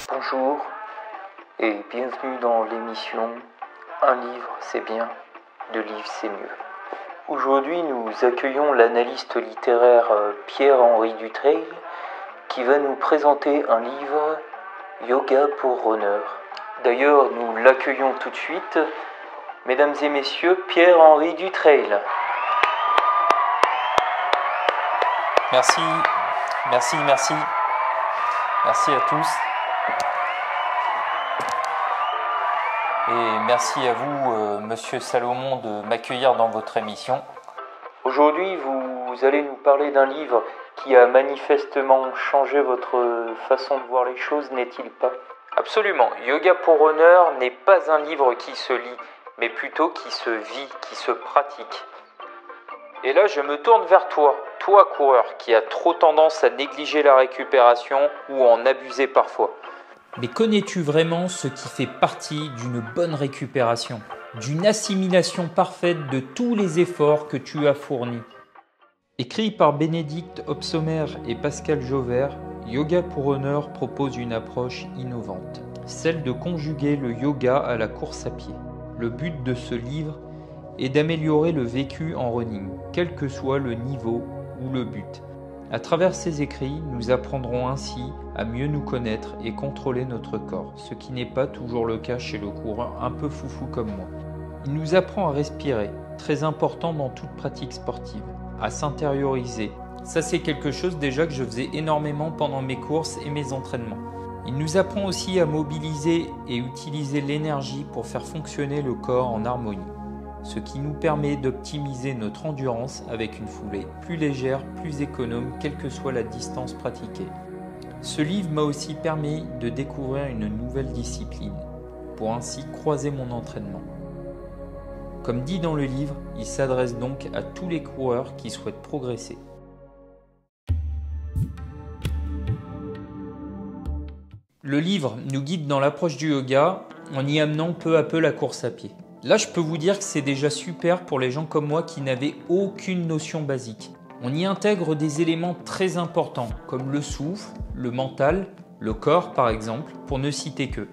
Bonjour et bienvenue dans l'émission Un livre c'est bien, deux livres c'est mieux. Aujourd'hui nous accueillons l'analyste littéraire Pierre-Henri Dutreil qui va nous présenter un livre Yoga pour Runner. D'ailleurs nous l'accueillons tout de suite, mesdames et messieurs, Pierre-Henri Dutreil. Merci à tous. Et merci à vous, Monsieur Salomon, de m'accueillir dans votre émission. Aujourd'hui, vous allez nous parler d'un livre qui a manifestement changé votre façon de voir les choses, n'est-il pas ? Absolument. Yoga pour Runner n'est pas un livre qui se lit, mais plutôt qui se vit, qui se pratique. Et là, je me tourne vers toi coureur, qui a trop tendance à négliger la récupération ou en abuser parfois. Mais connais-tu vraiment ce qui fait partie d'une bonne récupération, d'une assimilation parfaite de tous les efforts que tu as fournis ? Écrit par Bénédicte Hobsommer et Pascal Jauvert, Yoga pour Runner propose une approche innovante, celle de conjuguer le yoga à la course à pied. Le but de ce livre est d'améliorer le vécu en running, quel que soit le niveau ou le but. À travers ces écrits, nous apprendrons ainsi à mieux nous connaître et contrôler notre corps, ce qui n'est pas toujours le cas chez le coureur un peu foufou comme moi. Il nous apprend à respirer, très important dans toute pratique sportive, à s'intérioriser. Ça c'est quelque chose déjà que je faisais énormément pendant mes courses et mes entraînements. Il nous apprend aussi à mobiliser et utiliser l'énergie pour faire fonctionner le corps en harmonie, ce qui nous permet d'optimiser notre endurance avec une foulée plus légère, plus économe, quelle que soit la distance pratiquée. Ce livre m'a aussi permis de découvrir une nouvelle discipline, pour ainsi croiser mon entraînement. Comme dit dans le livre, il s'adresse donc à tous les coureurs qui souhaitent progresser. Le livre nous guide dans l'approche du yoga en y amenant peu à peu la course à pied. Là, je peux vous dire que c'est déjà super pour les gens comme moi qui n'avaient aucune notion basique. On y intègre des éléments très importants comme le souffle, le mental, le corps par exemple, pour ne citer que.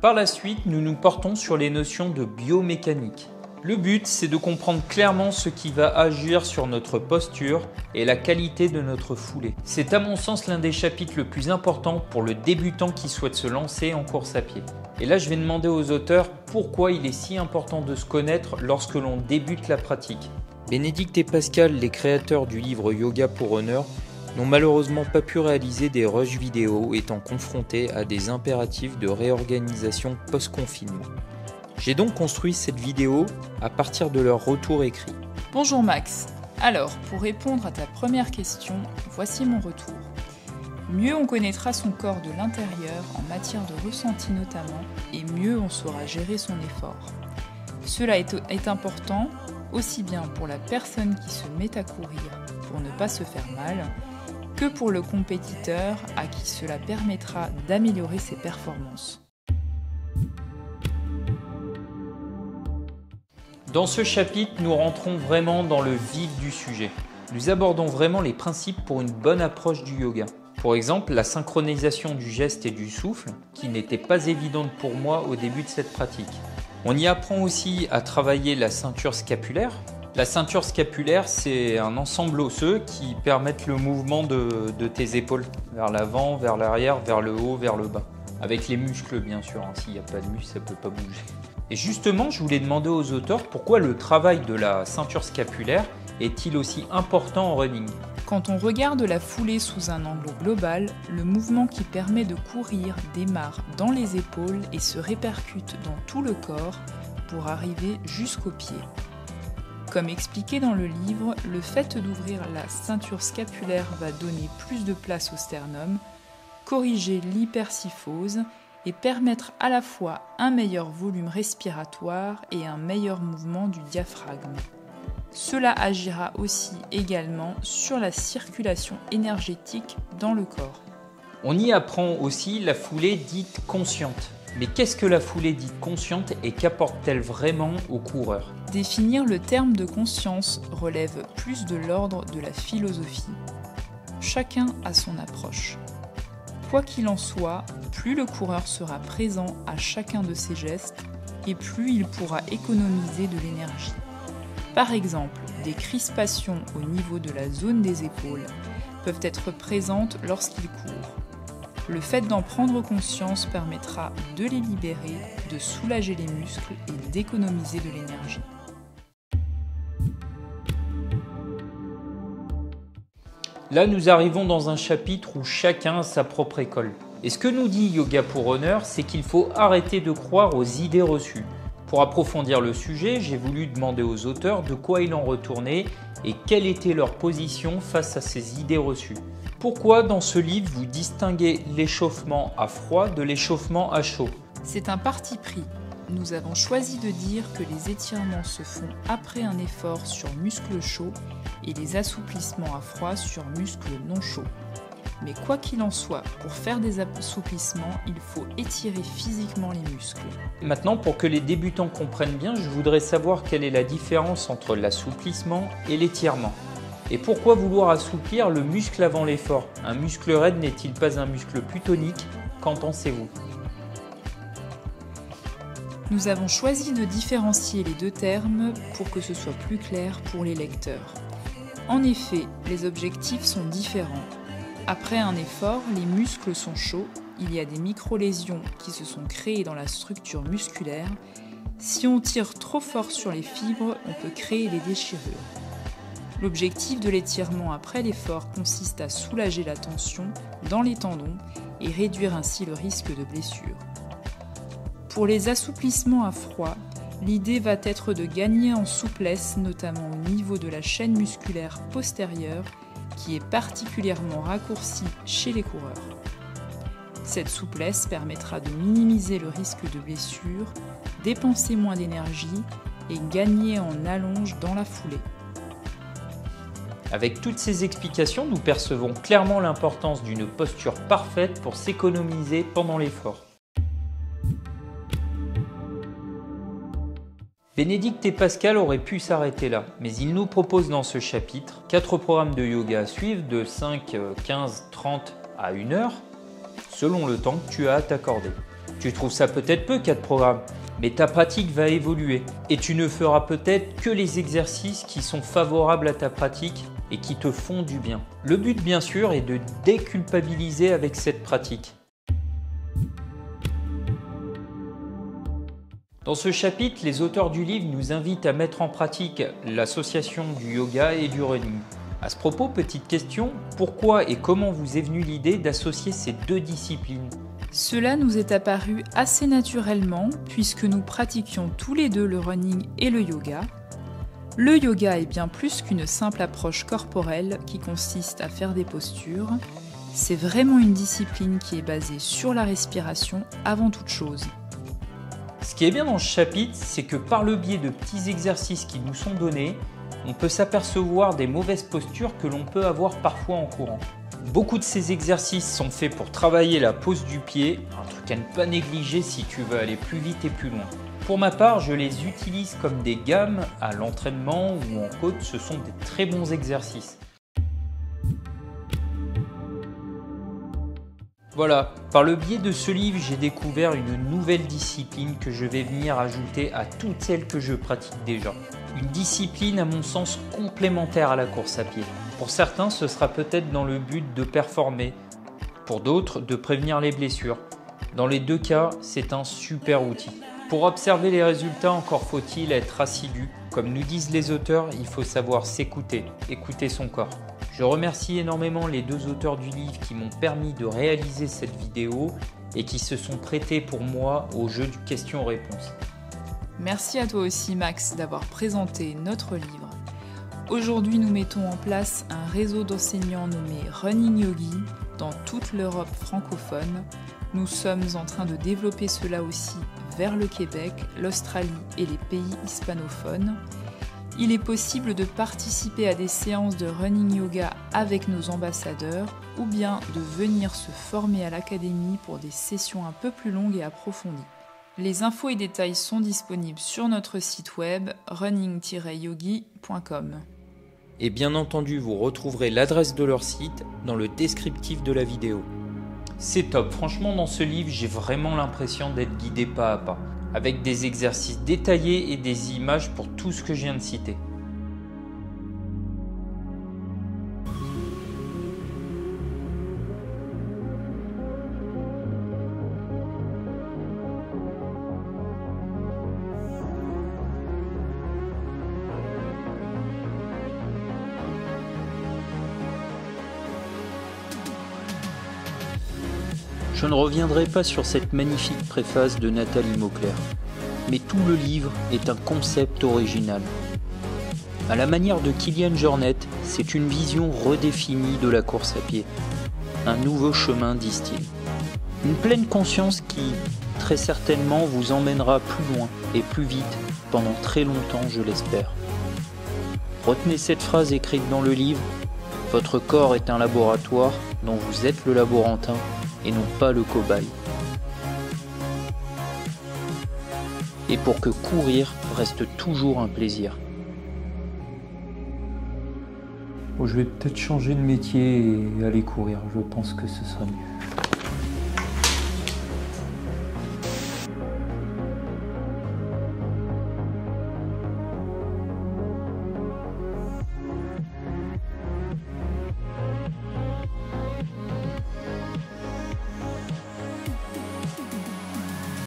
Par la suite, nous nous portons sur les notions de biomécanique. Le but, c'est de comprendre clairement ce qui va agir sur notre posture et la qualité de notre foulée. C'est à mon sens l'un des chapitres le plus importants pour le débutant qui souhaite se lancer en course à pied. Et là, je vais demander aux auteurs pourquoi il est si important de se connaître lorsque l'on débute la pratique. Bénédicte et Pascal, les créateurs du livre Yoga pour Runner, n'ont malheureusement pas pu réaliser des rushs vidéo étant confrontés à des impératifs de réorganisation post-confinement. J'ai donc construit cette vidéo à partir de leur retour écrit. Bonjour Max. Alors, pour répondre à ta première question, voici mon retour. Mieux on connaîtra son corps de l'intérieur en matière de ressenti notamment, et mieux on saura gérer son effort. Cela est important aussi bien pour la personne qui se met à courir pour ne pas se faire mal, que pour le compétiteur à qui cela permettra d'améliorer ses performances. Dans ce chapitre, nous rentrons vraiment dans le vif du sujet. Nous abordons vraiment les principes pour une bonne approche du yoga. Pour exemple, la synchronisation du geste et du souffle, qui n'était pas évidente pour moi au début de cette pratique. On y apprend aussi à travailler la ceinture scapulaire. La ceinture scapulaire, c'est un ensemble osseux qui permet le mouvement de tes épaules, vers l'avant, vers l'arrière, vers le haut, vers le bas. Avec les muscles, bien sûr, hein. S'il n'y a pas de muscles, ça ne peut pas bouger. Et justement, je voulais demander aux auteurs pourquoi le travail de la ceinture scapulaire est-il aussi important en running ? Quand on regarde la foulée sous un angle global, le mouvement qui permet de courir démarre dans les épaules et se répercute dans tout le corps pour arriver jusqu'aux pieds. Comme expliqué dans le livre, le fait d'ouvrir la ceinture scapulaire va donner plus de place au sternum, corriger l'hypersyphose et permettre à la fois un meilleur volume respiratoire et un meilleur mouvement du diaphragme. Cela agira aussi également sur la circulation énergétique dans le corps. On y apprend aussi la foulée dite consciente. Mais qu'est-ce que la foulée dite consciente et qu'apporte-t-elle vraiment aux coureurs ? Définir le terme de conscience relève plus de l'ordre de la philosophie. chacun a son approche. Quoi qu'il en soit, plus le coureur sera présent à chacun de ses gestes et plus il pourra économiser de l'énergie. Par exemple, des crispations au niveau de la zone des épaules peuvent être présentes lorsqu'il court. Le fait d'en prendre conscience permettra de les libérer, de soulager les muscles et d'économiser de l'énergie. Là, nous arrivons dans un chapitre où chacun a sa propre école. Et ce que nous dit Yoga pour Runner, c'est qu'il faut arrêter de croire aux idées reçues. Pour approfondir le sujet, j'ai voulu demander aux auteurs de quoi il en retournait et quelle était leur position face à ces idées reçues. Pourquoi dans ce livre vous distinguez l'échauffement à froid de l'échauffement à chaud? C'est un parti pris. Nous avons choisi de dire que les étirements se font après un effort sur muscles chauds et les assouplissements à froid sur muscles non chauds. Mais quoi qu'il en soit, pour faire des assouplissements, il faut étirer physiquement les muscles. Maintenant, pour que les débutants comprennent bien, je voudrais savoir quelle est la différence entre l'assouplissement et l'étirement. Et pourquoi vouloir assouplir le muscle avant l'effort? Un muscle raide n'est-il pas un muscle plus tonique? Qu'en pensez-vous? Nous avons choisi de différencier les deux termes pour que ce soit plus clair pour les lecteurs. En effet, les objectifs sont différents. Après un effort, les muscles sont chauds, il y a des micro-lésions qui se sont créées dans la structure musculaire. Si on tire trop fort sur les fibres, on peut créer des déchirures. L'objectif de l'étirement après l'effort consiste à soulager la tension dans les tendons et réduire ainsi le risque de blessure. Pour les assouplissements à froid, l'idée va être de gagner en souplesse, notamment au niveau de la chaîne musculaire postérieure, qui est particulièrement raccourcie chez les coureurs. Cette souplesse permettra de minimiser le risque de blessure, dépenser moins d'énergie et gagner en allonge dans la foulée. Avec toutes ces explications, nous percevons clairement l'importance d'une posture parfaite pour s'économiser pendant l'effort. Bénédicte et Pascal auraient pu s'arrêter là, mais ils nous proposent dans ce chapitre 4 programmes de yoga à suivre de 5, 15, 30 à 1 heure, selon le temps que tu as à t'accorder. Tu trouves ça peut-être peu 4 programmes, mais ta pratique va évoluer et tu ne feras peut-être que les exercices qui sont favorables à ta pratique et qui te font du bien. Le but bien sûr est de déculpabiliser avec cette pratique. Dans ce chapitre, les auteurs du livre nous invitent à mettre en pratique l'association du yoga et du running. À ce propos, petite question, pourquoi et comment vous est venue l'idée d'associer ces deux disciplines? Cela nous est apparu assez naturellement puisque nous pratiquions tous les deux le running et le yoga. Le yoga est bien plus qu'une simple approche corporelle qui consiste à faire des postures. C'est vraiment une discipline qui est basée sur la respiration avant toute chose. Ce qui est bien dans ce chapitre, c'est que par le biais de petits exercices qui nous sont donnés, on peut s'apercevoir des mauvaises postures que l'on peut avoir parfois en courant. Beaucoup de ces exercices sont faits pour travailler la pose du pied, un truc à ne pas négliger si tu veux aller plus vite et plus loin. Pour ma part, je les utilise comme des gammes à l'entraînement ou en côte, ce sont des très bons exercices. Voilà, par le biais de ce livre, j'ai découvert une nouvelle discipline que je vais venir ajouter à toutes celles que je pratique déjà. Une discipline à mon sens complémentaire à la course à pied. Pour certains, ce sera peut-être dans le but de performer, pour d'autres, de prévenir les blessures. Dans les deux cas, c'est un super outil. Pour observer les résultats, encore faut-il être assidu. Comme nous disent les auteurs, il faut savoir s'écouter, écouter son corps. Je remercie énormément les deux auteurs du livre qui m'ont permis de réaliser cette vidéo et qui se sont prêtés pour moi au jeu du question-réponse. Merci à toi aussi Max d'avoir présenté notre livre. Aujourd'hui, nous mettons en place un réseau d'enseignants nommé Running Yogi dans toute l'Europe francophone. Nous sommes en train de développer cela aussi vers le Québec, l'Australie et les pays hispanophones. Il est possible de participer à des séances de running yoga avec nos ambassadeurs ou bien de venir se former à l'académie pour des sessions un peu plus longues et approfondies. Les infos et détails sont disponibles sur notre site web running-yogi.com. Et bien entendu, vous retrouverez l'adresse de leur site dans le descriptif de la vidéo. C'est top, franchement dans ce livre, j'ai vraiment l'impression d'être guidé pas à pas, avec des exercices détaillés et des images pour tout ce que je viens de citer. Je ne reviendrai pas sur cette magnifique préface de Nathalie Mauclair, mais tout le livre est un concept original. À la manière de Kilian Jornet, c'est une vision redéfinie de la course à pied. Un nouveau chemin, disent-ils. Une pleine conscience qui, très certainement, vous emmènera plus loin et plus vite pendant très longtemps, je l'espère. Retenez cette phrase écrite dans le livre: votre corps est un laboratoire dont vous êtes le laborantin et non pas le cobaye. Et pour que courir reste toujours un plaisir. Bon, je vais peut-être changer de métier et aller courir, je pense que ce sera mieux.